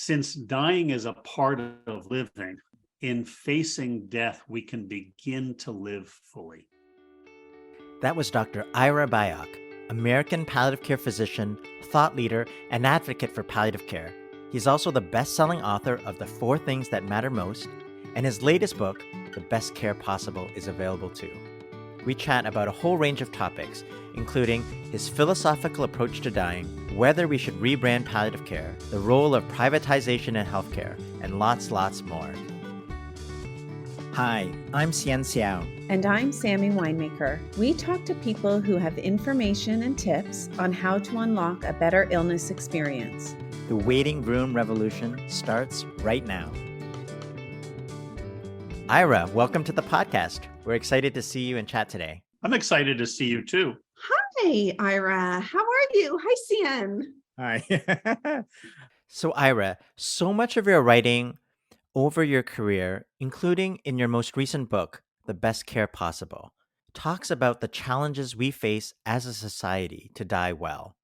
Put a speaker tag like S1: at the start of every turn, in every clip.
S1: Since dying is a part of living, in facing death, we can begin to live fully.
S2: That was Dr. Ira Byock, American palliative care physician, thought leader, and advocate for palliative care. He's also the best-selling author of The 4 Things That Matter Most, and his latest book, The Best Care Possible, is available too. We chat about a whole range of topics, including his philosophical approach to dying, whether we should rebrand palliative care, the role of privatization in healthcare, and lots more. Hi, I'm Xian Xiao.
S3: And I'm Sammy Winemaker. We talk to people who have information and tips on how to unlock a better illness experience.
S2: The waiting room revolution starts right now. Ira, welcome to the podcast. We're excited to see you and chat today.
S1: I'm excited to see you too.
S4: Hi, Ira. How are you? Hi, Cian.
S2: Hi. So, Ira, so much of your writing over your career, including in your most recent book, The Best Care Possible, talks about the challenges we face as a society to die well,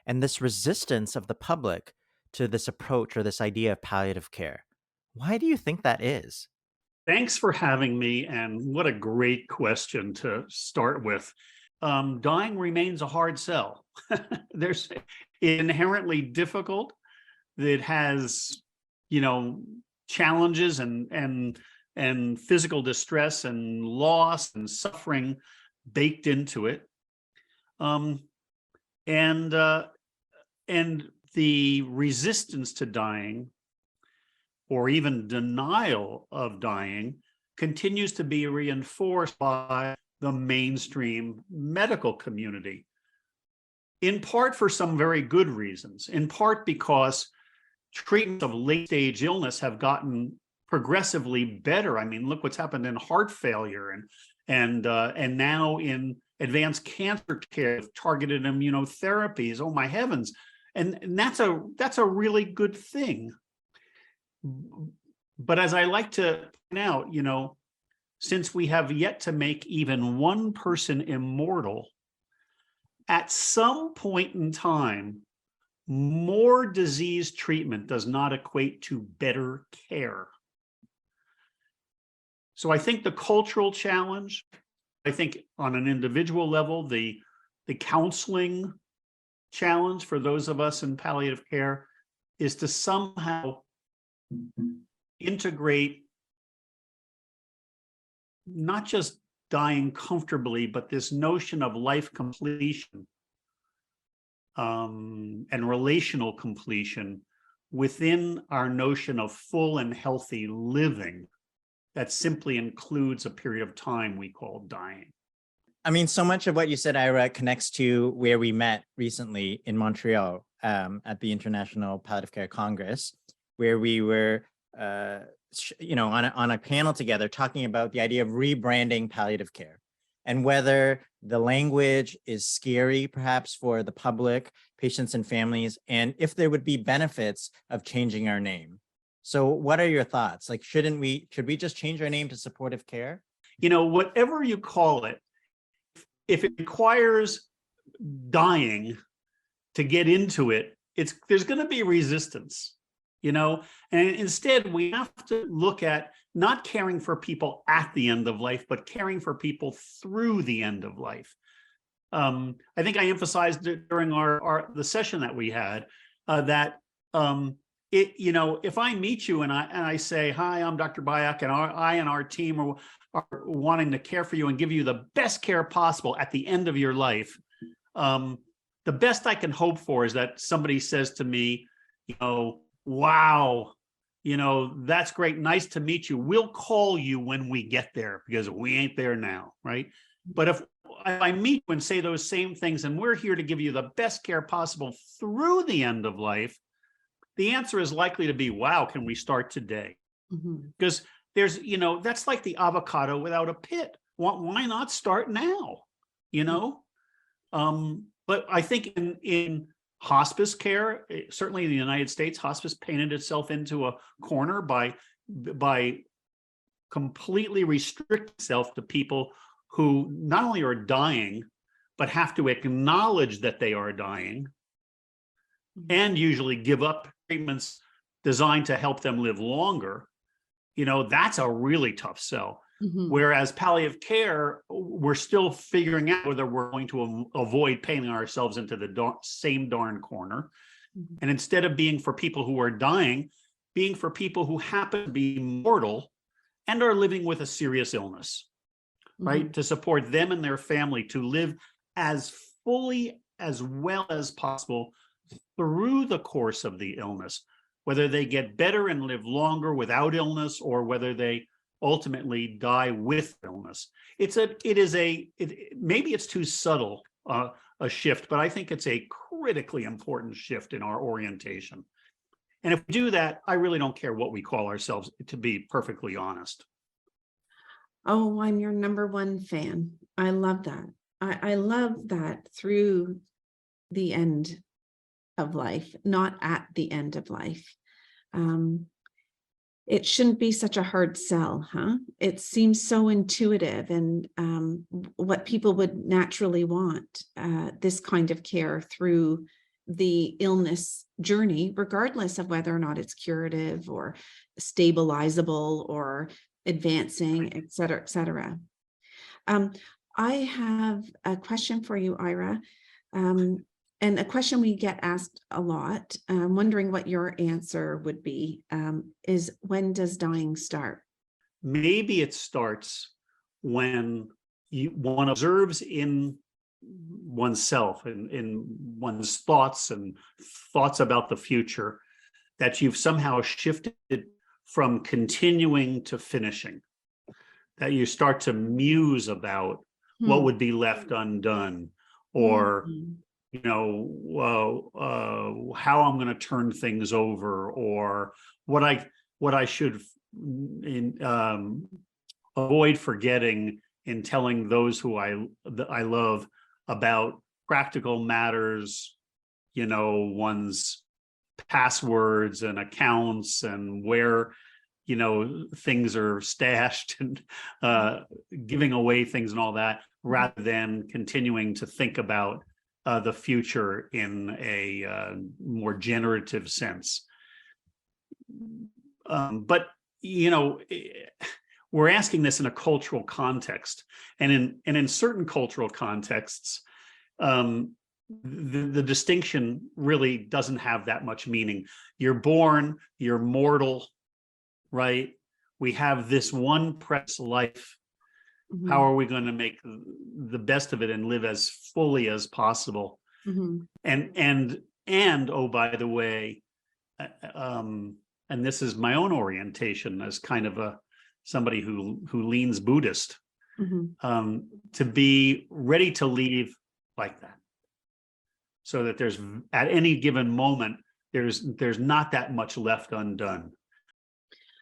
S2: and this resistance of the public to this approach or this idea of palliative care. Why do you think that is?
S1: Thanks for having me, and what a great question to start with. Dying remains a hard sell. There's inherently difficult. It has, challenges and physical distress and loss and suffering baked into it. And the resistance to dying, or even denial of dying, continues to be reinforced by the mainstream medical community, in part for some very good reasons, in part because treatments of late-stage illness have gotten progressively better. I mean, look what's happened in heart failure and now in advanced cancer care with targeted immunotherapies. Oh my heavens! And that's a really good thing. But as I like to point out, since we have yet to make even one person immortal, at some point in time, more disease treatment does not equate to better care. So I think the cultural challenge, I think on an individual level, the counseling challenge for those of us in palliative care is to somehow integrate not just dying comfortably, but this notion of life completion and relational completion within our notion of full and healthy living that simply includes a period of time we call dying.
S2: I mean, so much of what you said, Ira, connects to where we met recently in Montreal at the International Palliative Care Congress, where we were on a panel together talking about the idea of rebranding palliative care and whether the language is scary, perhaps, for the public, patients and families, and if there would be benefits of changing our name. So what are your thoughts? Should we just change our name to supportive care?
S1: Whatever you call it, if it requires dying to get into it, there's going to be resistance. And instead we have to look at not caring for people at the end of life, but caring for people through the end of life. I think I emphasized it during the session that we had that if I meet you and I say, hi, I'm Dr. Byock, and I and our team are wanting to care for you and give you the best care possible at the end of your life, the best I can hope for is that somebody says to me, wow, that's great. Nice to meet you. We'll call you when we get there because we ain't there now, right? But if I meet you and say those same things and we're here to give you the best care possible through the end of life, the answer is likely to be, wow, can we start today? Because there's, that's like the avocado without a pit. Why not start now? But I think in hospice care, certainly in the United States, hospice painted itself into a corner by completely restricting itself to people who not only are dying, but have to acknowledge that they are dying and usually give up treatments designed to help them live longer, that's a really tough sell.
S4: Mhm.
S1: Whereas palliative care, we're still figuring out whether we're going to avoid painting ourselves into the same darn corner.
S4: Mhm.
S1: And instead of being for people who are dying, being for people who happen to be mortal and are living with a serious illness, right?
S4: Mhm.
S1: To support them and their family to live as fully, as well as possible through the course of the illness, whether they get better and live longer without illness, or whether they ultimately die with illness. Maybe it's too subtle a shift, but I think it's a critically important shift in our orientation. And if we do that, I really don't care what we call ourselves, to be perfectly honest.
S4: Oh, I'm your number one fan. I love that. I love that through the end of life, not at the end of life. It shouldn't be such a hard sell, huh? It seems so intuitive and what people would naturally want, this kind of care through the illness journey, regardless of whether or not it's curative or stabilizable or advancing, et cetera, et cetera. I have a question for you, Ira. And a question we get asked a lot, wondering what your answer would be, is when does dying start?
S1: Maybe it starts when one observes in oneself and in one's thoughts and thoughts about the future that you've somehow shifted from continuing to finishing, that you start to muse about what would be left undone, or how I'm going to turn things over, or what I should avoid forgetting in telling those who I love about practical matters, one's passwords and accounts and where things are stashed, and giving away things and all that, rather than continuing to think about the future in a more generative sense. But we're asking this in a cultural context, and in certain cultural contexts, the distinction really doesn't have that much meaning. You're born, you're mortal, right? We have this one precious life.
S4: Mm-hmm.
S1: How are we going to make the best of it and live as fully as possible?
S4: Mm-hmm.
S1: And oh, by the way, and this is my own orientation as kind of somebody who leans Buddhist,
S4: Mm-hmm.
S1: To be ready to leave like that, so that there's, at any given moment, there's not that much left undone.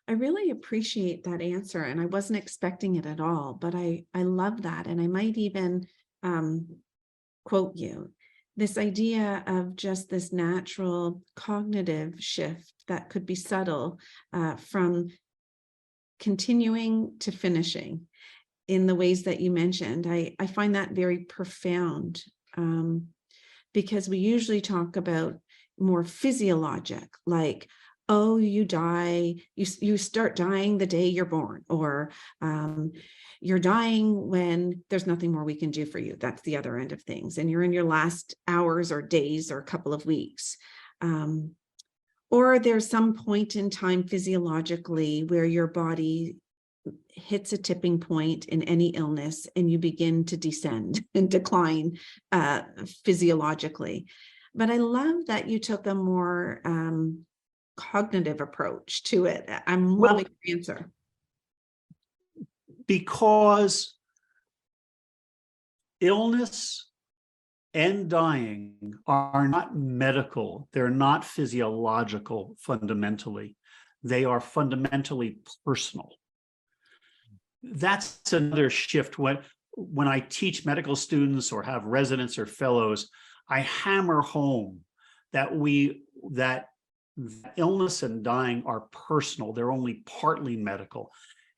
S4: I really appreciate that answer, and I wasn't expecting it at all, but I love that. And I might even quote you, this idea of just this natural cognitive shift that could be subtle, from continuing to finishing in the ways that you mentioned. I find that very profound, because we usually talk about more physiologic, like, oh, you die, you start dying the day you're born, or you're dying when there's nothing more we can do for you. That's the other end of things. And you're in your last hours or days or a couple of weeks. Or there's some point in time physiologically where your body hits a tipping point in any illness and you begin to descend and decline physiologically. But I love that you took a more cognitive approach to it. I'm loving your answer.
S1: Because illness and dying are not medical, they're not physiological fundamentally. They are fundamentally personal. That's another shift. When I teach medical students or have residents or fellows, I hammer home that illness and dying are personal. They're only partly medical.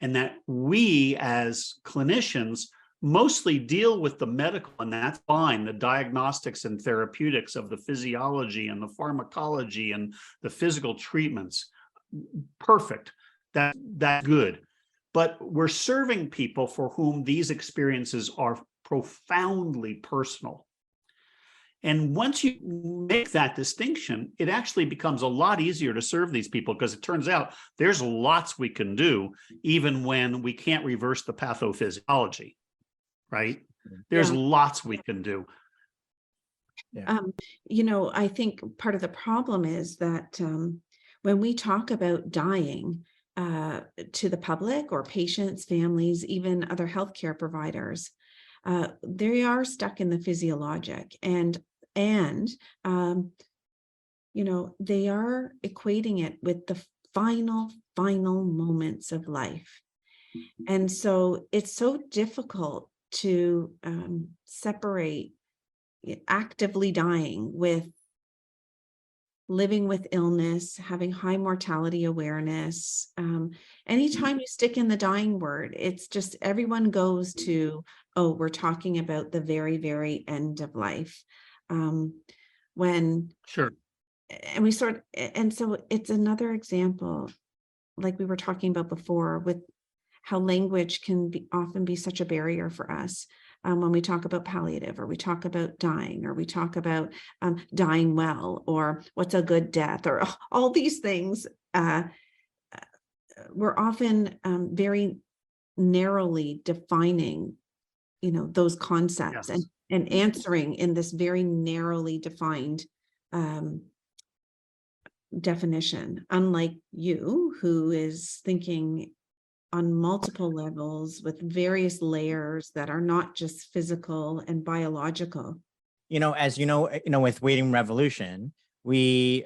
S1: And that we as clinicians mostly deal with the medical, and that's fine, the diagnostics and therapeutics of the physiology and the pharmacology and the physical treatments. perfect. That's good. But we're serving people for whom these experiences are profoundly personal. And once you make that distinction, it actually becomes a lot easier to serve these people, because it turns out there's lots we can do, even when we can't reverse the pathophysiology, right? There's lots we can do.
S2: Yeah.
S4: I think part of the problem is that when we talk about dying to the public or patients, families, even other healthcare providers, they are stuck in the physiologic, and they are equating it with the final moments of life. And so it's so difficult to separate actively dying with living with illness, having high mortality awareness. Anytime you stick in the dying word, it's just everyone goes to, oh, we're talking about the very, very end of life.
S1: Sure.
S4: And so it's another example, like we were talking about before, with how language can often be such a barrier for us. When we talk about palliative, or we talk about dying, or we talk about dying well, or what's a good death, or all these things, we're often very narrowly defining, those concepts,
S1: Yes.
S4: and answering in this very narrowly defined definition, unlike you, who is thinking on multiple levels with various layers that are not just physical and biological.
S2: As with Waiting Revolution, we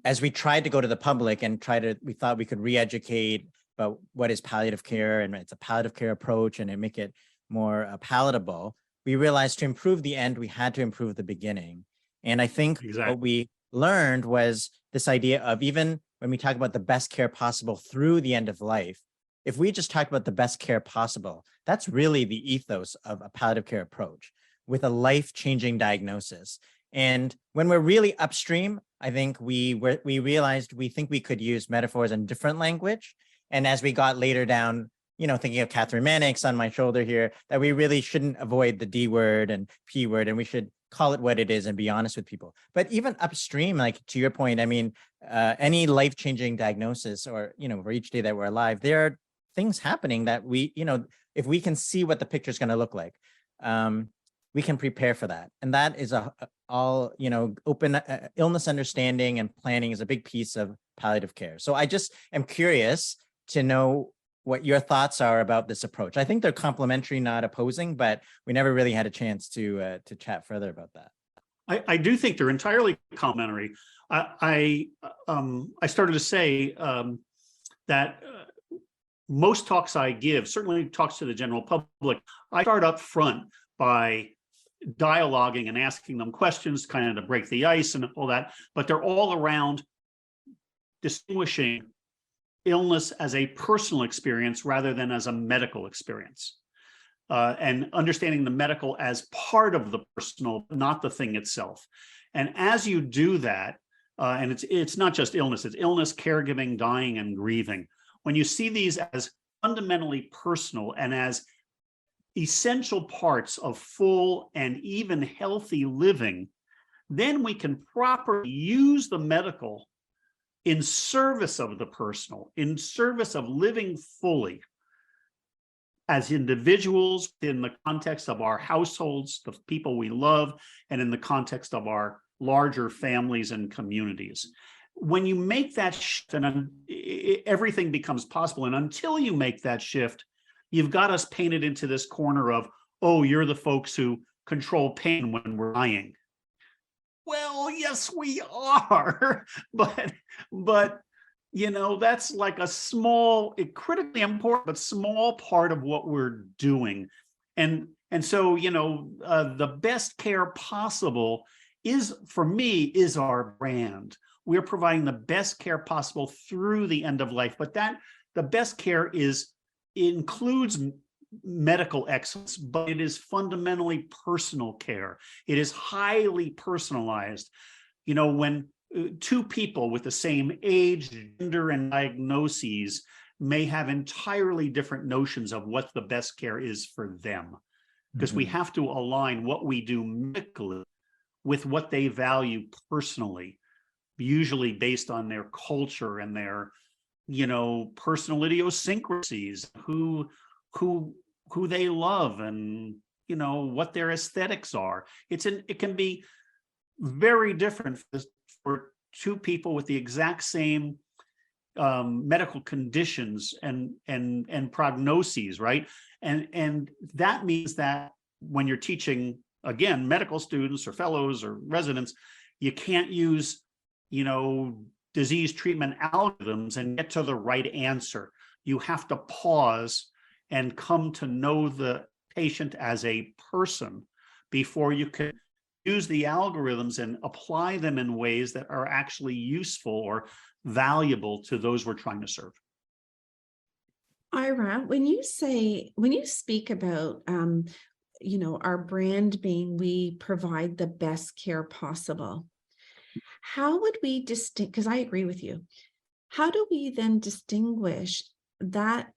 S2: as we tried to go to the public and we thought we could re-educate about what is palliative care, and it's a palliative care approach, and make it more palatable. We realized to improve the end, we had to improve the beginning. And I think what we learned was this idea of, even when we talk about the best care possible through the end of life, if we just talk about the best care possible, that's really the ethos of a palliative care approach, with a life-changing diagnosis. And when we're really upstream, I think we realized we think we could use metaphors and different language. And as we got later down, thinking of Catherine Mannix on my shoulder here, that we really shouldn't avoid the D word and P word, and we should call it what it is and be honest with people. But even upstream, like to your point, any life-changing diagnosis, or, for each day that we're alive, there are things happening that we, if we can see what the picture is going to look like, we can prepare for that. And that is open illness understanding and planning is a big piece of palliative care. So I just am curious to know what your thoughts are about this approach. I think they're complementary, not opposing, but we never really had a chance to chat further about that.
S1: I do think they're entirely complementary. I started to say that most talks I give, certainly talks to the general public, I start up front by dialoguing and asking them questions, kind of to break the ice and all that, but they're all around distinguishing illness as a personal experience rather than as a medical experience, and understanding the medical as part of the personal, not the thing itself. And as you do that, and it's not just illness, it's illness, caregiving, dying, and grieving. When you see these as fundamentally personal and as essential parts of full and even healthy living, then we can properly use the medical in service of the personal, in service of living fully as individuals, in the context of our households, the people we love, and in the context of our larger families and communities. When you make that shift, and everything becomes possible. And until you make that shift, you've got us painted into this corner of, oh, you're the folks who control pain when we're dying. Well, yes, we are, but that's like a small, critically important, but small part of what we're doing. And so, the best care possible for me, is our brand. We're providing the best care possible through the end of life, but the best care includes medical excellence, but it is fundamentally personal care. It is highly personalized. When two people with the same age, gender, and diagnoses may have entirely different notions of what the best care is for them, because we have to align what we do medically with what they value personally, usually based on their culture and their, personal idiosyncrasies, who they love, and what their aesthetics are. It can be very different for two people with the exact same medical conditions and prognoses, right? And that means that when you're teaching, again, medical students or fellows or residents, you can't use, disease treatment algorithms and get to the right answer. You have to pause and come to know the patient as a person before you can use the algorithms and apply them in ways that are actually useful or valuable to those we're trying to serve.
S4: Ira, when you speak about, our brand being we provide the best care possible, how would we distinguish, because I agree with you, how do we then distinguish that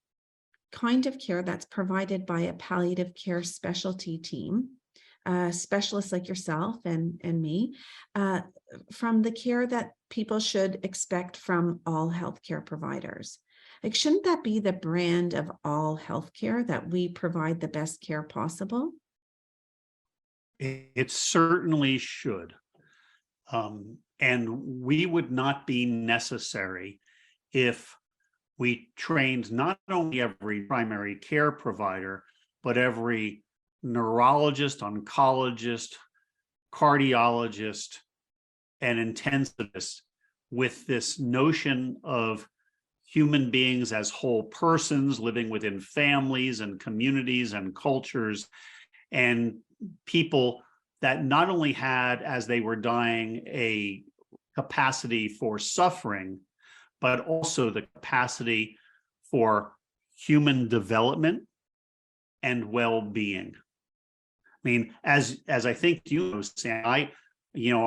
S4: kind of care that's provided by a palliative care specialty team, specialists like yourself and me, from the care that people should expect from all healthcare providers? Like, shouldn't that be the brand of all healthcare, that we provide the best care possible?
S1: It certainly should. And we would not be necessary if we trained not only every primary care provider, but every neurologist, oncologist, cardiologist, and intensivist with this notion of human beings as whole persons living within families and communities and cultures, and people that not only had, as they were dying, a capacity for suffering, but also the capacity for human development and well-being. I mean, as I think you know, Sam, I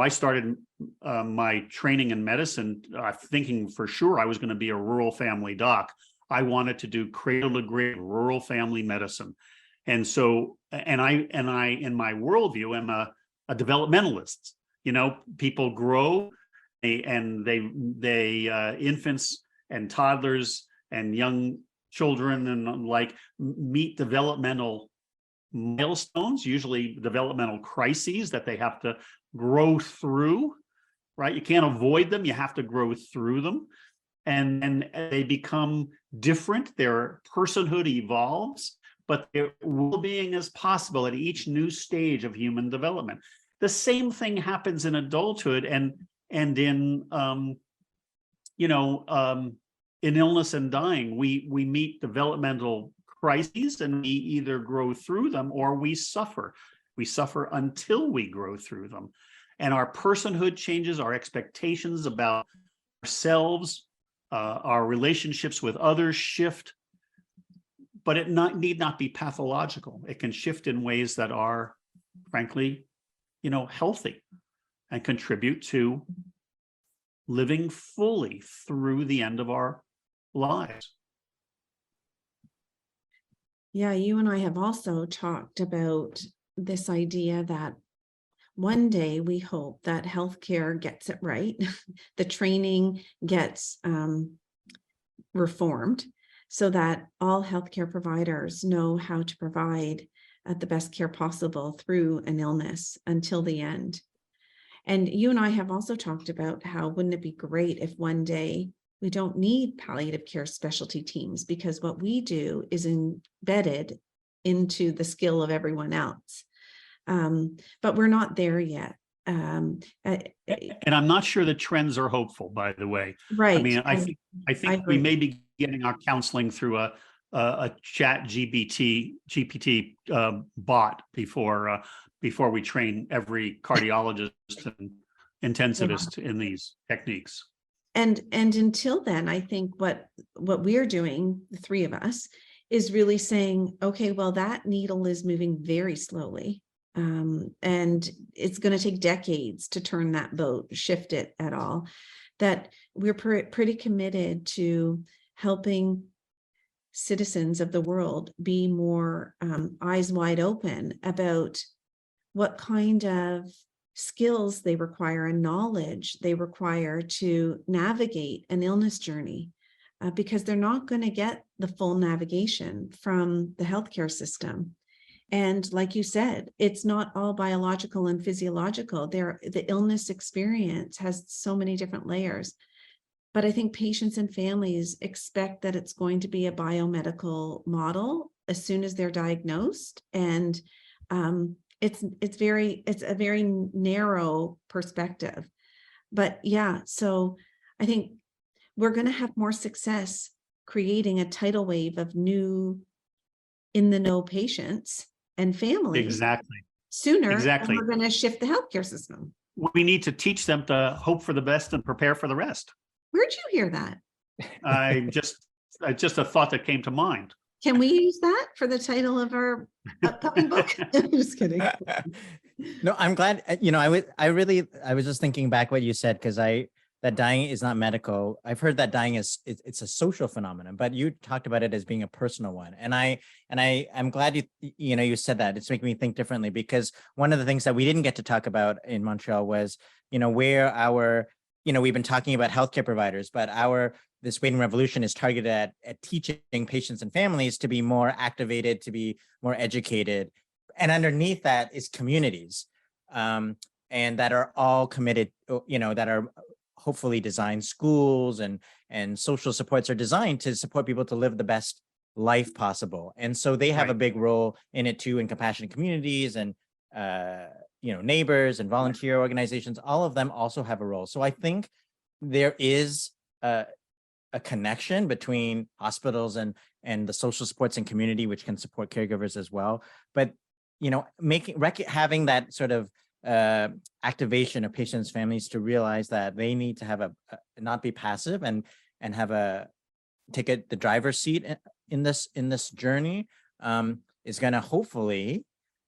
S1: started my training in medicine thinking for sure I was going to be a rural family doc. I wanted to do cradle to grave rural family medicine. And so, and I in my worldview am a developmentalist. People grow, they infants and toddlers and young children and meet developmental milestones, usually developmental crises that they have to grow through, right? You can't avoid them, you have to grow through them. And they become different, their personhood evolves, but their well-being is possible at each new stage of human development. The same thing happens in adulthood and in in illness and dying. We meet developmental crises and we either grow through them or we suffer. We suffer until we grow through them. And our personhood changes, our expectations about ourselves, our relationships with others shift, but it need not be pathological. It can shift in ways that are, frankly, healthy and contribute to living fully through the end of our lives.
S4: Yeah, you and I have also talked about this idea that one day we hope that healthcare gets it right, the training gets reformed so that all healthcare providers know how to provide the best care possible through an illness until the end. And you and I have also talked about how wouldn't it be great if one day we don't need palliative care specialty teams, because what we do is embedded into the skill of everyone else. But we're not there yet.
S1: And I'm not sure the trends are hopeful, by the way.
S4: Right.
S1: I mean, I think we may be getting our counseling through a chat GPT bot before we train every cardiologist and intensivist in these techniques.
S4: And until then, I think what we're doing, the three of us, is really saying, okay, well, that needle is moving very slowly. and it's going to take decades to turn that boat, shift it at all, that we're pretty committed to helping citizens of the world be more eyes wide open about what kind of skills they require and knowledge they require to navigate an illness journey, because they're not going to get the full navigation from the healthcare system. And like you said, it's not all biological and physiological. The illness experience has so many different layers. But I think patients and families expect that it's going to be a biomedical model as soon as they're diagnosed. And it's a very narrow perspective. But yeah, so I think we're going to have more success creating a tidal wave of new in the know patients and families
S1: Exactly.
S4: sooner.
S1: Exactly.
S4: And we're going to shift the healthcare system.
S1: We need to teach them to hope for the best and prepare for the rest.
S4: Where'd you hear that?
S1: Just a thought that came to mind.
S4: Can we use that for the title of our upcoming book? I'm just kidding.
S2: No, I'm glad, I was just thinking back what you said, because that dying is not medical. I've heard that dying it's a social phenomenon, but you talked about it as being a personal one. And I'm glad you said that. It's making me think differently, because one of the things that we didn't get to talk about in Montreal was, where our, we've been talking about healthcare providers, but this waiting revolution is targeted at teaching patients and families to be more activated, to be more educated. And underneath that is communities, and that are all committed, that are hopefully designed, schools and social supports are designed to support people to live the best life possible. And so they have a big role in it too, in compassionate communities and, neighbors and volunteer organizations. All of them also have a role. So I think there is a connection between hospitals and the social supports and community, which can support caregivers as well. But, having that sort of activation of patients' families to realize that they need to have not be passive and have take the driver's seat in this journey is going to hopefully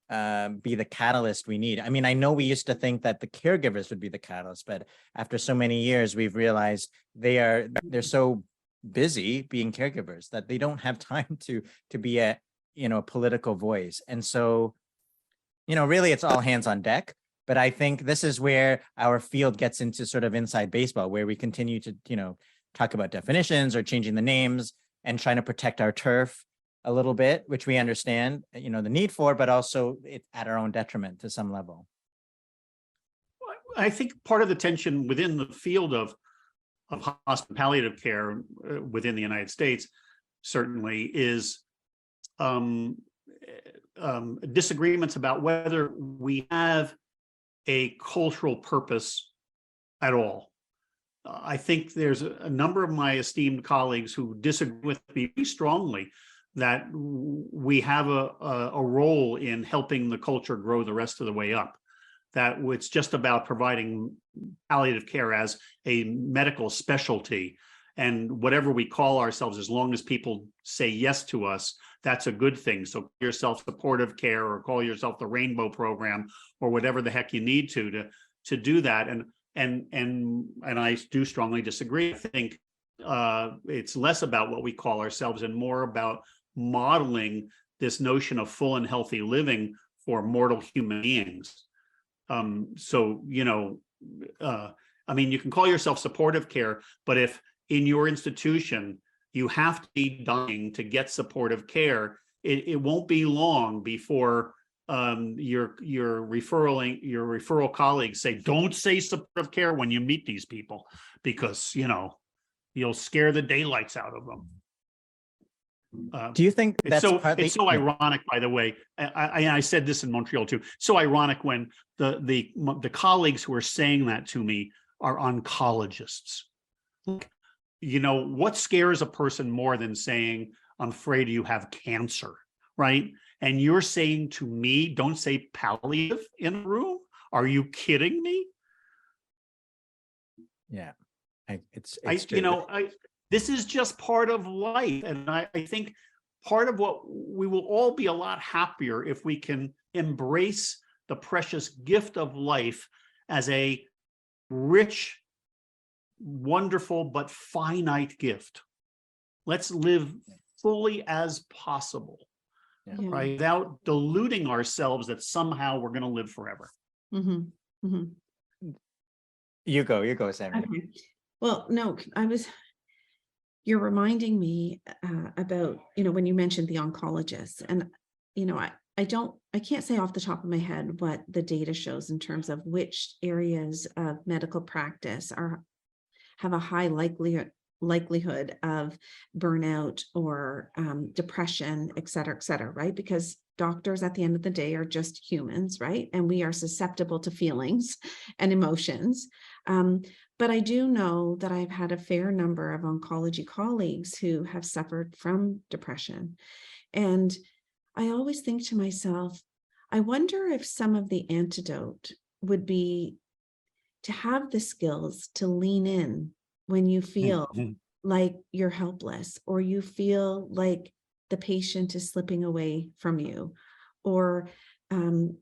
S2: be the catalyst we need. I mean, I know we used to think that the caregivers would be the catalyst, but after so many years, we've realized they're so busy being caregivers that they don't have time to be a political voice. And so, really it's all hands on deck. But I think this is where our field gets into sort of inside baseball, where we continue to, talk about definitions or changing the names and trying to protect our turf a little bit, which we understand, the need for, but also at our own detriment to some level.
S1: I think part of the tension within the field of hospital palliative care within the United States certainly is disagreements about whether we have a cultural purpose at all. I think there's a number of my esteemed colleagues who disagree with me strongly that we have a role in helping the culture grow the rest of the way up, that it's just about providing palliative care as a medical specialty. And whatever we call ourselves, as long as people say yes to us, that's a good thing. So call yourself supportive care or call yourself the Rainbow Program or whatever the heck you need to do that. And I do strongly disagree. I think it's less about what we call ourselves and more about modeling this notion of full and healthy living for mortal human beings. You can call yourself supportive care, but if in your institution you have to be dying to get supportive care, it won't be long before your referral colleagues say, don't say supportive care when you meet these people, because you'll scare the daylights out of them.
S2: Do you think that's
S1: it's so ironic, by the way? I said this in Montreal too. So ironic when the colleagues who are saying that to me are oncologists. What scares a person more than saying, I'm afraid you have cancer, right? And you're saying to me, don't say palliative in a room? Are you kidding me?
S2: Yeah,
S1: this is just part of life. And I think part of what we will all be a lot happier if we can embrace the precious gift of life as a rich, wonderful, but finite gift. Let's live fully as possible,
S4: Yeah.
S1: right? Without deluding ourselves that somehow we're going to live forever.
S4: Mhm, mhm.
S2: You go, Sammy.
S4: Okay. Well, no, you're reminding me about, when you mentioned the oncologists, and, I can't say off the top of my head what the data shows in terms of which areas of medical practice have a high likelihood of burnout or depression, et cetera, right? Because doctors at the end of the day are just humans, right? And we are susceptible to feelings and emotions. But I do know that I've had a fair number of oncology colleagues who have suffered from depression. And I always think to myself, I wonder if some of the antidote would be to have the skills to lean in when you feel like you're helpless, or you feel like the patient is slipping away from you, or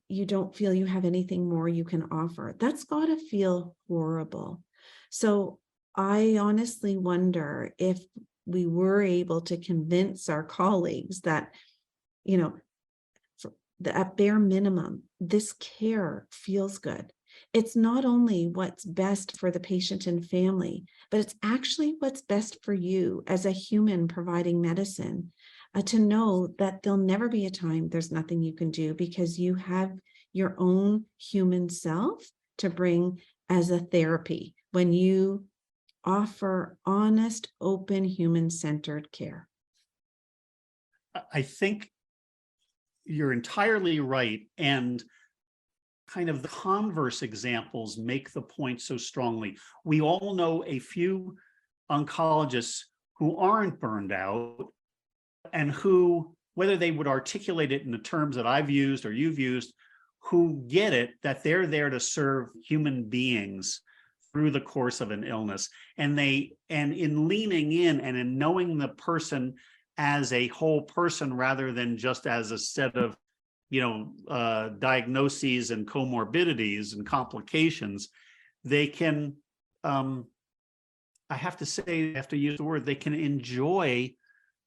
S4: you don't feel you have anything more you can offer. That's got to feel horrible. So I honestly wonder if we were able to convince our colleagues that, at bare minimum, this care feels good. It's not only what's best for the patient and family, but it's actually what's best for you as a human providing medicine, to know that there'll never be a time there's nothing you can do, because you have your own human self to bring as a therapy when you offer honest, open, human-centered care.
S1: I think you're entirely right. And kind of the converse examples make the point so strongly. We all know a few oncologists who aren't burned out, and who, whether they would articulate it in the terms that I've used or you've used, who get it, that they're there to serve human beings through the course of an illness. And in leaning in and in knowing the person as a whole person rather than just as a set of diagnoses and comorbidities and complications, they can, I have to use the word, they can enjoy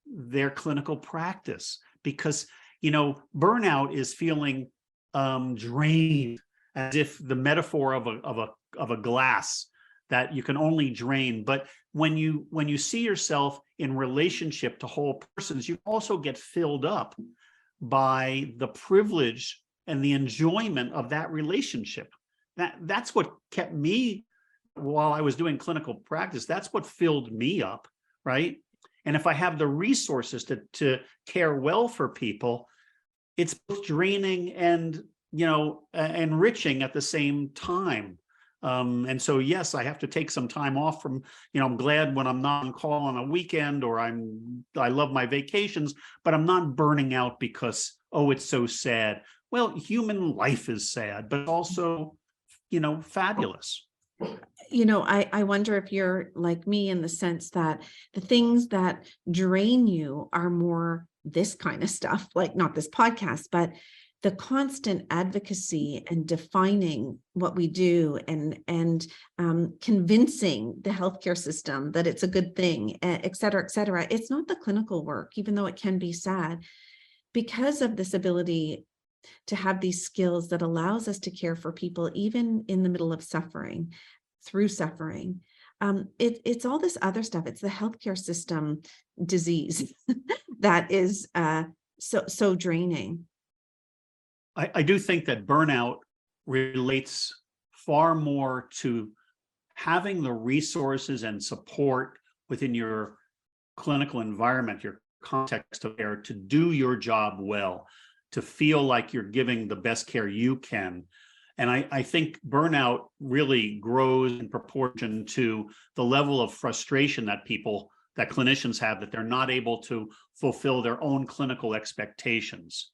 S1: their clinical practice, because, burnout is feeling drained, as if the metaphor of a glass that you can only drain. But when you see yourself in relationship to whole persons, you also get filled up by the privilege and the enjoyment of that relationship. That's what kept me, while I was doing clinical practice, that's what filled me up, right? And if I have the resources to care well for people, it's both draining and enriching at the same time. And so, yes, I have to take some time off from, I'm glad when I'm not on call on a weekend, or I love my vacations, but I'm not burning out because, oh, it's so sad. Well, human life is sad, but also, fabulous.
S4: I wonder if you're like me in the sense that the things that drain you are more this kind of stuff, like not this podcast, but the constant advocacy and defining what we do, and convincing the healthcare system that it's a good thing, et cetera, et cetera. It's not the clinical work, even though it can be sad, because of this ability to have these skills that allows us to care for people, even in the middle of suffering, through suffering. It's all this other stuff. It's the healthcare system disease that is so draining.
S1: I do think that burnout relates far more to having the resources and support within your clinical environment, your context of care, to do your job well, to feel like you're giving the best care you can. And I think burnout really grows in proportion to the level of frustration that clinicians have, that they're not able to fulfill their own clinical expectations.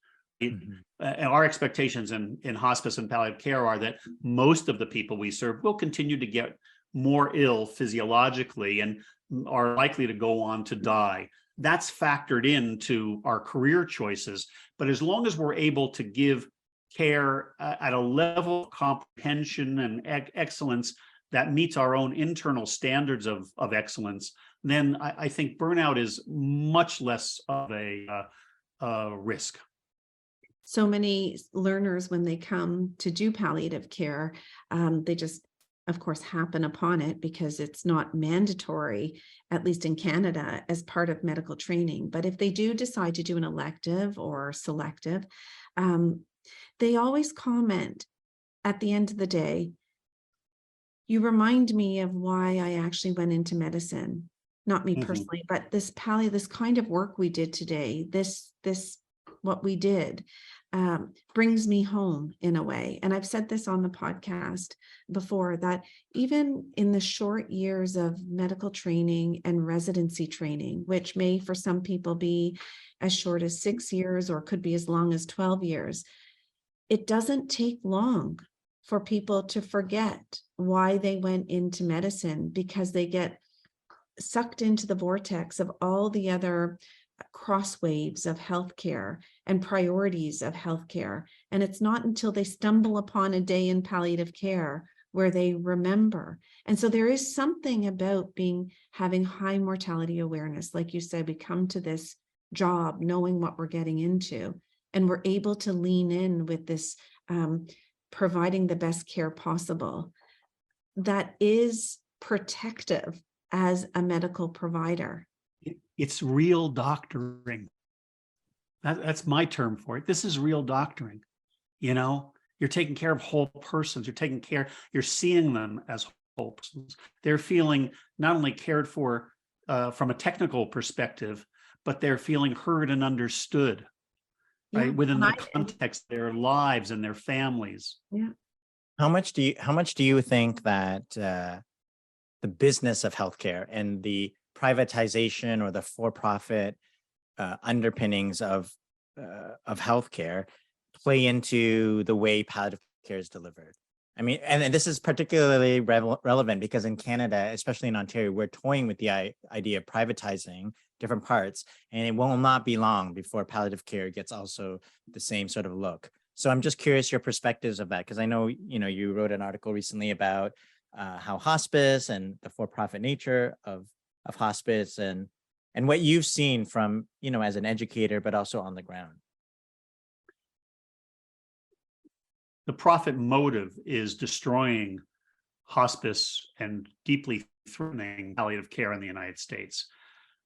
S1: Our expectations in hospice and palliative care are that most of the people we serve will continue to get more ill physiologically and are likely to go on to die. That's factored into our career choices. But as long as we're able to give care at a level of comprehension and excellence that meets our own internal standards of excellence, then I think burnout is much less of a risk.
S4: So many learners, when they come to do palliative care, they just, of course, happen upon it because it's not mandatory, at least in Canada, as part of medical training. But if they do decide to do an elective or selective, they always comment at the end of the day, you remind me of why I actually went into medicine, not me personally, but this kind of work we did today, what we did brings me home in a way. And I've said this on the podcast before, that even in the short years of medical training and residency training, which may for some people be as short as 6 years or could be as long as 12 years, it doesn't take long for people to forget why they went into medicine, because they get sucked into the vortex of all the other cross waves of healthcare and priorities of healthcare. And it's not until they stumble upon a day in palliative care where they remember. And so there is something about having high mortality awareness. Like you said, we come to this job knowing what we're getting into, and we're able to lean in with this providing the best care possible that is protective as a medical provider.
S1: It's real doctoring. That's my term for it. This is real doctoring. You're taking care of whole persons. You're seeing them as whole persons. They're feeling not only cared for from a technical perspective, but they're feeling heard and understood, right?
S4: Yeah,
S1: Within the context of their lives and their families.
S4: Yeah.
S2: How much do you think that the business of healthcare and the privatization or the for-profit underpinnings of healthcare play into the way palliative care is delivered? I mean, and this is particularly relevant because in Canada, especially in Ontario, we're toying with the idea of privatizing different parts, and it will not be long before palliative care gets also the same sort of look. So I'm just curious your perspectives of that, because I know, you wrote an article recently about how hospice and the for-profit nature of hospice and what you've seen from, as an educator, but also on the ground.
S1: The profit motive is destroying hospice and deeply threatening palliative care in the United States.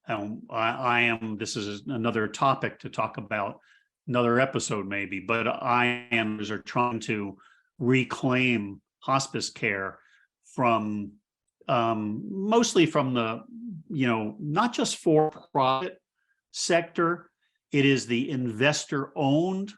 S1: This is another topic to talk about, another episode maybe, but are trying to reclaim hospice care from mostly from the, not just for-profit sector. It is the investor-owned,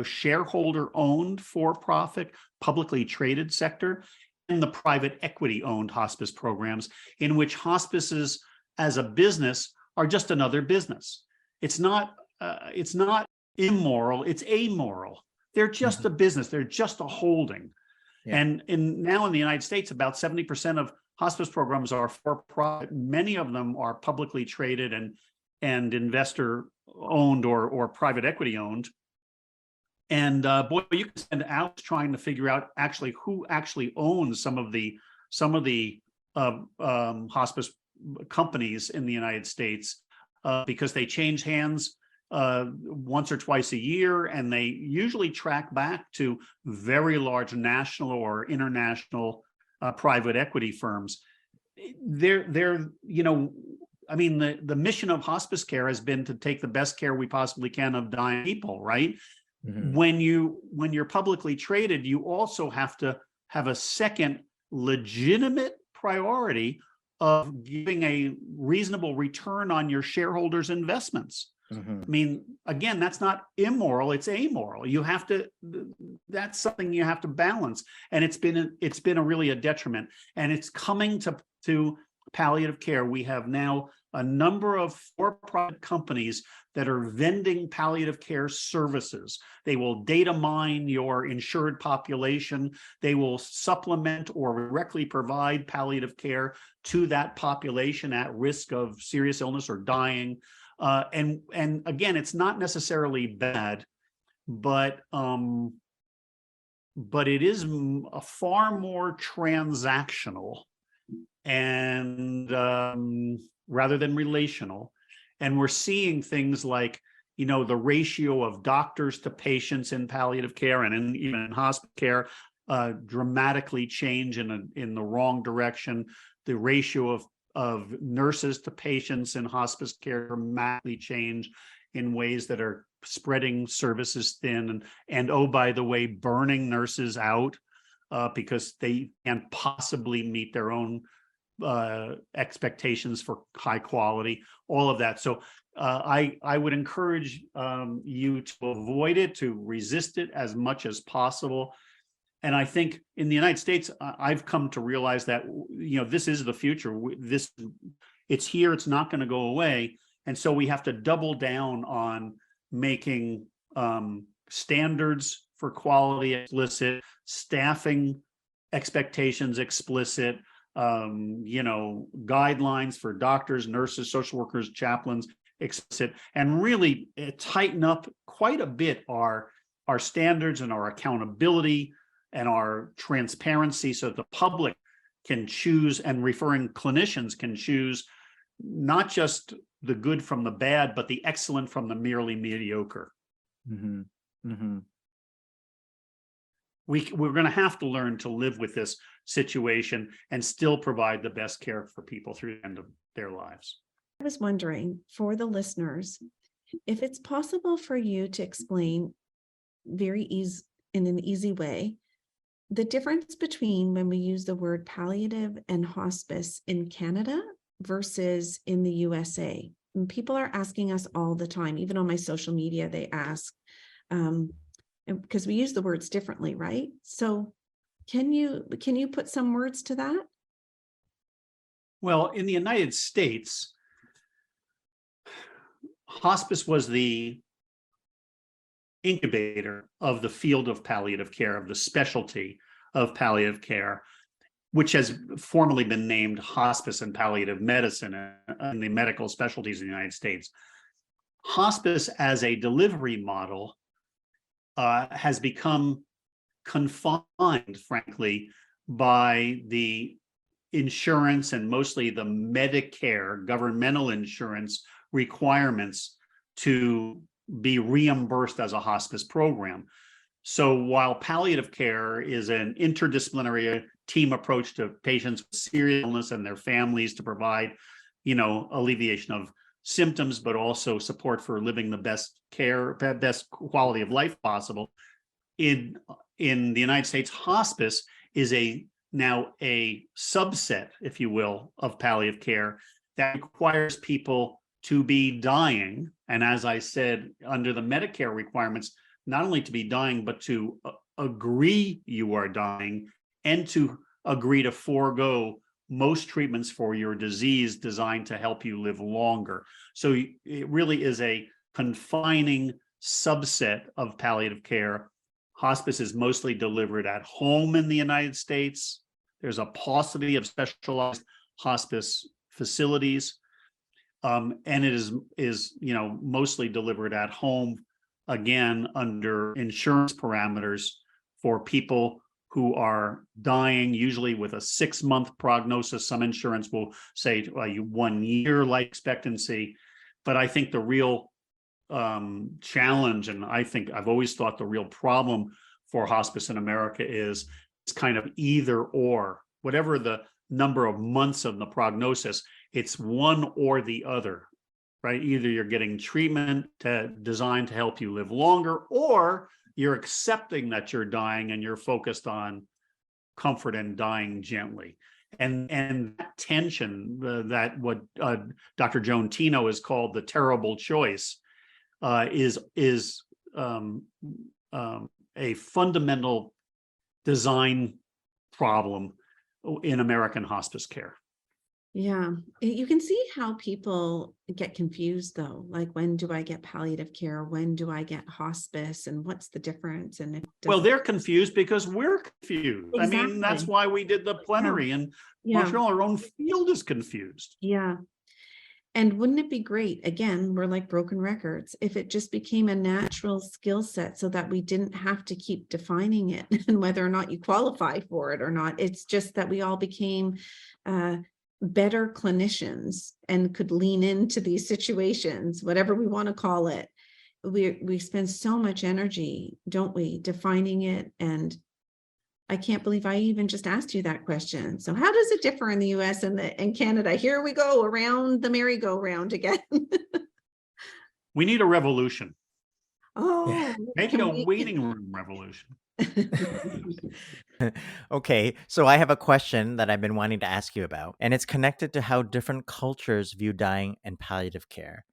S1: shareholder-owned for-profit, publicly traded sector, and the private equity-owned hospice programs, in which hospices as a business are just another business. It's not immoral, it's amoral. They're just a business, they're just a holding. Yeah. And now in the United States, about 70% of hospice programs are for-profit. Many of them are publicly traded and investor-owned or private equity-owned. And boy, you can spend hours trying to figure out actually who actually owns some of the hospice companies in the United States, because they change hands once or twice a year, and they usually track back to very large national or international private equity firms. The mission of hospice care has been to take the best care we possibly can of dying people, right? Mm-hmm. When you're publicly traded, you also have to have a second legitimate priority of giving a reasonable return on your shareholders' investments. Mm-hmm. I mean, again, that's not immoral, it's amoral. That's something you have to balance. And it's been really a detriment. And it's coming to palliative care. We have now a number of for-profit companies that are vending palliative care services. They will data mine your insured population. They will supplement or directly provide palliative care to that population at risk of serious illness or dying. And again, it's not necessarily bad, but but it is a far more transactional and rather than relational. And we're seeing things like, the ratio of doctors to patients in palliative care and even in hospice care dramatically change in the wrong direction. The ratio of nurses to patients in hospice care dramatically change in ways that are spreading services thin and oh, by the way, burning nurses out because they can't possibly meet their own expectations for high quality, all of that. So I would encourage you to avoid it, to resist it as much as possible. And I think in the United States, I've come to realize that, this is the future. It's here, it's not going to go away. And so we have to double down on making standards for quality explicit, staffing expectations explicit, guidelines for doctors, nurses, social workers, chaplains explicit, and really tighten up quite a bit our standards and our accountability and our transparency so that the public can choose, and referring clinicians can choose not just the good from the bad, but the excellent from the merely mediocre.
S2: Mm-hmm. Mm-hmm.
S1: We're going to have to learn to live with this situation and still provide the best care for people through the end of their lives.
S4: I was wondering, for the listeners, if it's possible for you to explain in an easy way, the difference between when we use the word palliative and hospice in Canada versus in the USA. And people are asking us all the time, even on my social media, they ask, because we use the words differently, right? So can you put some words to that?
S1: Well, in the United States, hospice was the incubator of the field of palliative care, of the specialty of palliative care, which has formally been named hospice and palliative medicine in the medical specialties in the United States. Hospice as a delivery model has become confined, frankly, by the insurance and mostly the Medicare governmental insurance requirements to be reimbursed as a hospice program. So while palliative care is an interdisciplinary team approach to patients with serious illness and their families to provide, alleviation of symptoms, but also support for living the best care, best quality of life possible. In the United States, hospice is now a subset, if you will, of palliative care that requires people to be dying. And as I said, under the Medicare requirements, not only to be dying, but to agree you are dying and to agree to forego most treatments for your disease designed to help you live longer. So it really is a confining subset of palliative care. Hospice is mostly delivered at home in the United States. There's a paucity of specialized hospice facilities. And it is mostly delivered at home, again, under insurance parameters for people who are dying, usually with a 6-month prognosis. Some insurance will say 1 year life expectancy. But I think the real challenge, and I think I've always thought the real problem for hospice in America is it's kind of either or. Whatever the number of months of the prognosis, it's one or the other, right? Either you're getting treatment designed to help you live longer, or you're accepting that you're dying and you're focused on comfort and dying gently. And that tension, that what Dr. Joan Tino has called the terrible choice, is a fundamental design problem in American hospice care.
S4: Yeah, you can see how people get confused though. Like, when do I get palliative care? When do I get hospice? And what's the difference? And
S1: well, they're confused because we're confused.
S4: Exactly.
S1: I mean, that's why we did the plenary in Montreal. Our own field is confused.
S4: Yeah. And wouldn't it be great, again, we're like broken records, if it just became a natural skill set so that we didn't have to keep defining it and whether or not you qualify for it or not. It's just that we all became better clinicians and could lean into these situations, whatever we want to call it. We spend so much energy, don't we, defining it. And I can't believe I even just asked you that question. So how does it differ in the US and Canada? Here we go around the merry-go-round again.
S1: We need a revolution,
S4: Oh,
S1: maybe a
S4: can we-
S1: waiting room revolution.
S2: Okay, so I have a question that I've been wanting to ask you about, and it's connected to how different cultures view dying and palliative care.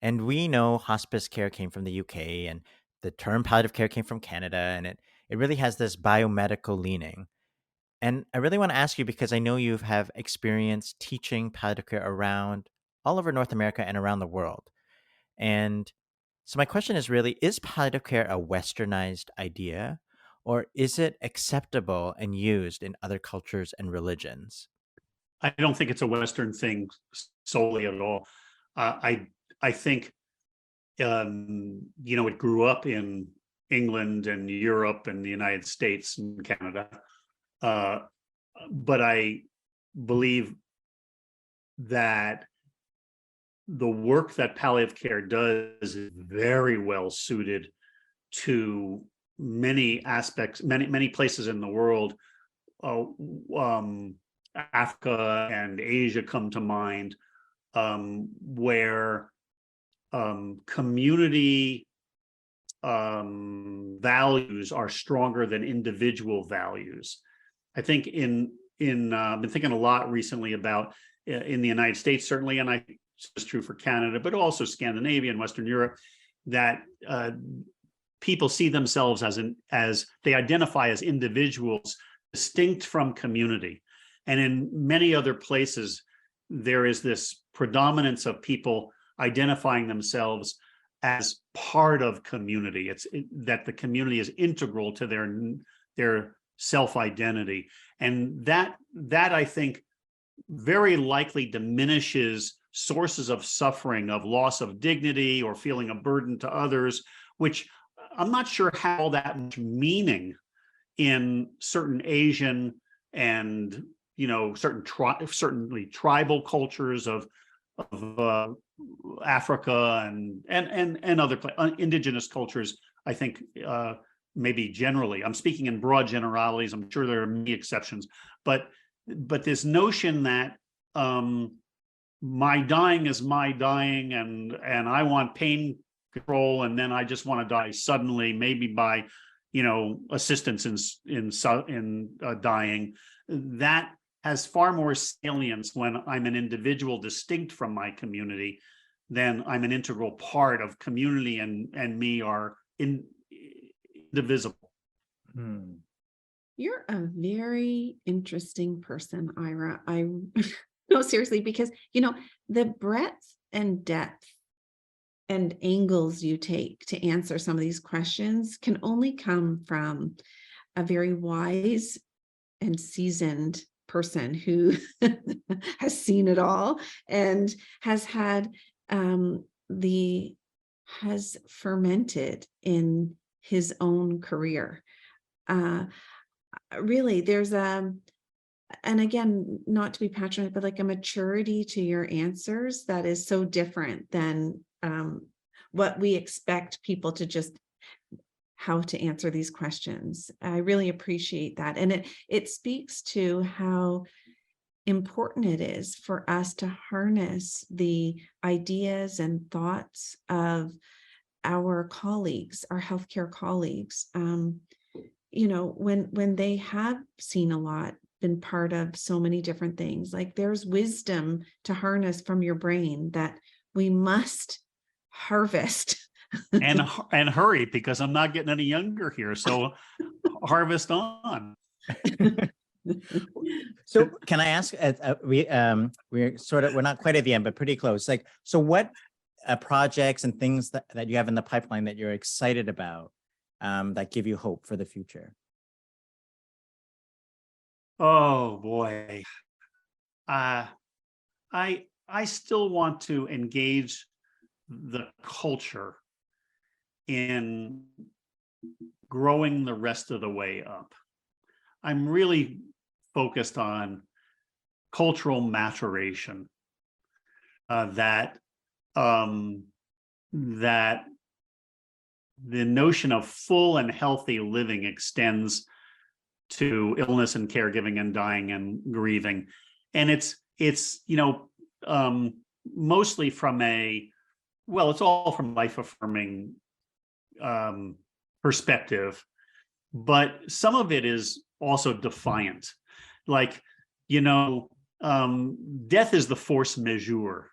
S2: And we know hospice care came from the UK, and the term palliative care came from Canada, and it really has this biomedical leaning. And I really want to ask you because I know you have experience teaching palliative care around all over North America and around the world. And so my question is really, is palliative care a westernized idea, or is it acceptable and used in other cultures and religions?
S1: I don't think it's a Western thing solely at all. I think it grew up in England and Europe and the United States and Canada. But I believe that the work that palliative care does is very well suited to many aspects, many places in the world. Africa and Asia come to mind, where community values are stronger than individual values. I think been thinking a lot recently about in the United States, certainly, and I think it's true for Canada, but also Scandinavia and Western Europe, that people see themselves as they identify as individuals distinct from community. And in many other places, there is this predominance of people identifying themselves as part of community. That the community is integral to their self-identity. And that I think very likely diminishes sources of suffering, of loss of dignity or feeling a burden to others, which I'm not sure have all that much meaning in certain Asian and certainly tribal cultures of Africa and other indigenous cultures. I think maybe generally, I'm speaking in broad generalities. I'm sure there are many exceptions, but this notion that my dying is my dying, and I want pain control, and then I just want to die suddenly, maybe by assistance in dying, that has far more salience when I'm an individual distinct from my community than I'm an integral part of community, and me are indivisible.
S4: You're a very interesting person, Ira. No, seriously, because the breadth and depth and angles you take to answer some of these questions can only come from a very wise and seasoned person who has seen it all and has had has fermented in his own career. Really, there's and again, not to be patronizing, but like a maturity to your answers that is so different than what we expect people to just how to answer these questions. I really appreciate that. And it speaks to how important it is for us to harness the ideas and thoughts of our colleagues, our healthcare colleagues, when they have seen a lot, been part of so many different things. Like there's wisdom to harness from your brain that we must harvest.
S1: and hurry, because I'm not getting any younger here. So harvest on.
S2: So can I ask, we're not quite at the end, but pretty close. Like, so what projects and things that you have in the pipeline that you're excited about that give you hope for the future?
S1: Oh boy. I I still want to engage the culture in growing the rest of the way up. I'm really focused on cultural maturation, that that the notion of full and healthy living extends to illness and caregiving and dying and grieving. And it's mostly from it's all from life affirming perspective, but some of it is also defiant. Like, death is the force majeure.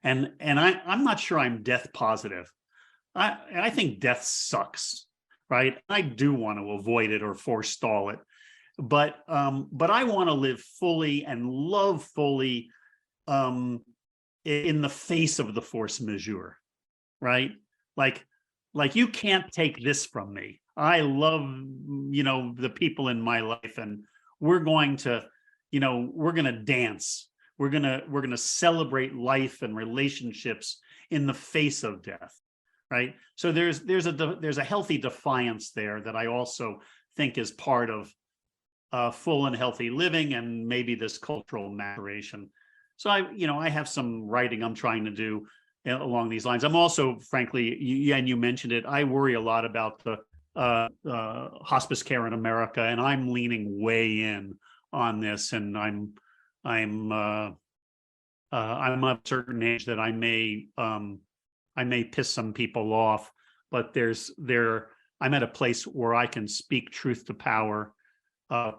S1: And I'm not sure I'm death positive. I think death sucks, right? I do want to avoid it or forestall it, but I want to live fully and love fully in the face of the force majeure, right? Like you can't take this from me. I love the people in my life, and we're going to dance. We're gonna celebrate life and relationships in the face of death, right? So there's a healthy defiance there that I also think is part of full and healthy living, and maybe this cultural maturation. So I have some writing I'm trying to do along these lines. I'm also, frankly, and you mentioned it, I worry a lot about the hospice care in America, and I'm leaning way in on this, and I'm of a certain age that I may piss some people off, but I'm at a place where I can speak truth to power,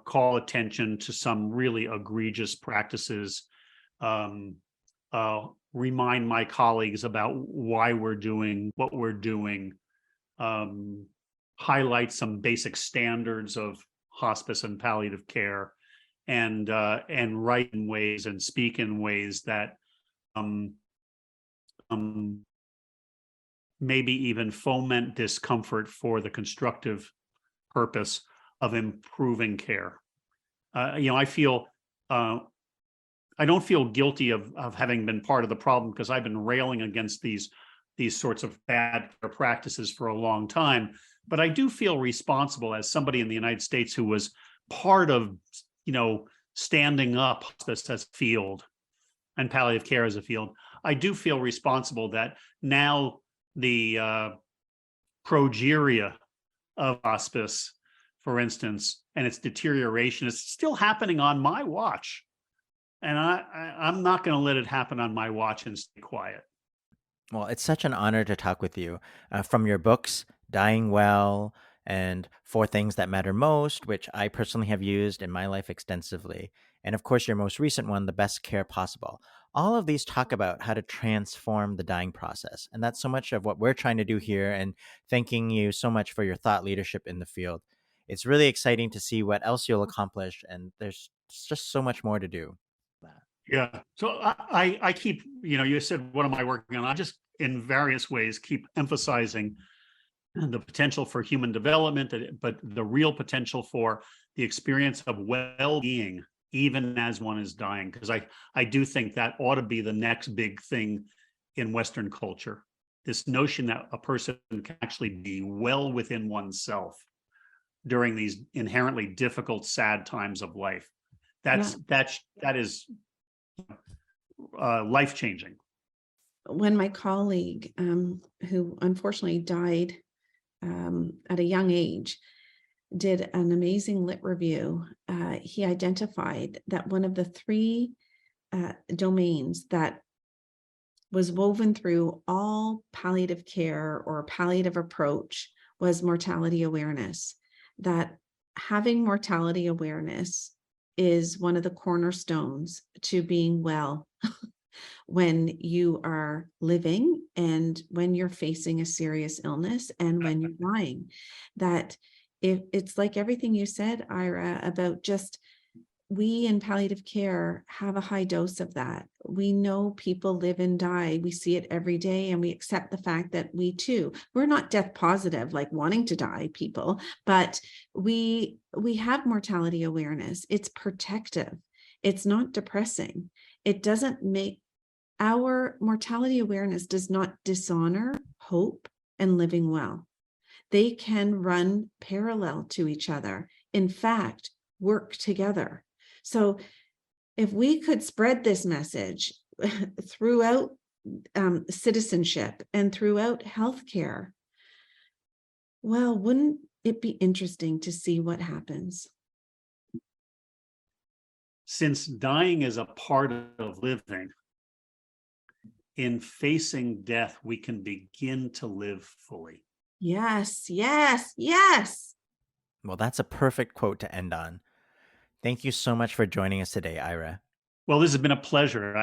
S1: call attention to some really egregious practices, remind my colleagues about why we're doing what we're doing, highlight some basic standards of hospice and palliative care, and write in ways and speak in ways that maybe even foment discomfort for the constructive purpose of improving care. I feel I don't feel guilty of having been part of the problem, because I've been railing against these sorts of bad care practices for a long time. But I do feel responsible as somebody in the United States who was part of, standing up hospice as a field and palliative care as a field. I do feel responsible that now the progeria of hospice, for instance, and its deterioration is still happening on my watch. And I'm not going to let it happen on my watch and stay quiet.
S2: Well, it's such an honor to talk with you. From your books, Dying Well and Four Things That Matter Most, which I personally have used in my life extensively, and of course, your most recent one, The Best Care Possible. All of these talk about how to transform the dying process. And that's so much of what we're trying to do here. And thanking you so much for your thought leadership in the field. It's really exciting to see what else you'll accomplish. And there's just so much more to do.
S1: Yeah. So I keep, you said, what am I working on? I just, in various ways, keep emphasizing the potential for human development, but the real potential for the experience of well-being, even as one is dying. Because I do think that ought to be the next big thing in Western culture. This notion that a person can actually be well within oneself during these inherently difficult, sad times of life. That is life-changing.
S4: When my colleague, who unfortunately died at a young age, did an amazing lit review, he identified that one of the three domains that was woven through all palliative care or palliative approach was mortality awareness. That having mortality awareness is one of the cornerstones to being well when you are living and when you're facing a serious illness and when you're dying. That it's like everything you said, Ira, about just, we in palliative care have a high dose of that. We know people live and die. We see it every day, and we accept the fact that we're not death positive, like wanting to die people, but we have mortality awareness. It's protective. It's not depressing. It doesn't make our mortality awareness does not dishonor hope and living well. They can run parallel to each other. In fact, work together. So if we could spread this message throughout citizenship and throughout healthcare, well, wouldn't it be interesting to see what happens?
S1: Since dying is a part of living, in facing death, we can begin to live fully.
S4: Yes, yes, yes.
S2: Well, that's a perfect quote to end on. Thank you so much for joining us today, Ira.
S1: Well, this has been a pleasure.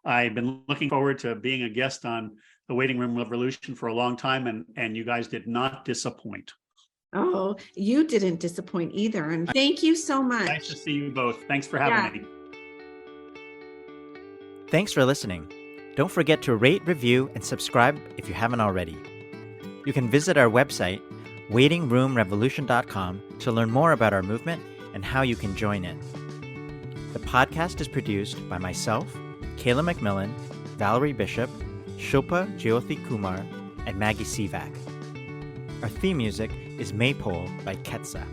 S1: I've been looking forward to being a guest on the Waiting Room Revolution for a long time, and you guys did not disappoint.
S4: Oh, you didn't disappoint either. And thank you so much.
S1: Nice to see you both. Thanks for having me.
S2: Thanks for listening. Don't forget to rate, review, and subscribe if you haven't already. You can visit our website, waitingroomrevolution.com, to learn more about our movement and how you can join it. The podcast is produced by myself, Kayla McMillan, Valerie Bishop, Shilpa Jyothi Kumar, and Maggie Sivak. Our theme music is Maypole by Ketsa.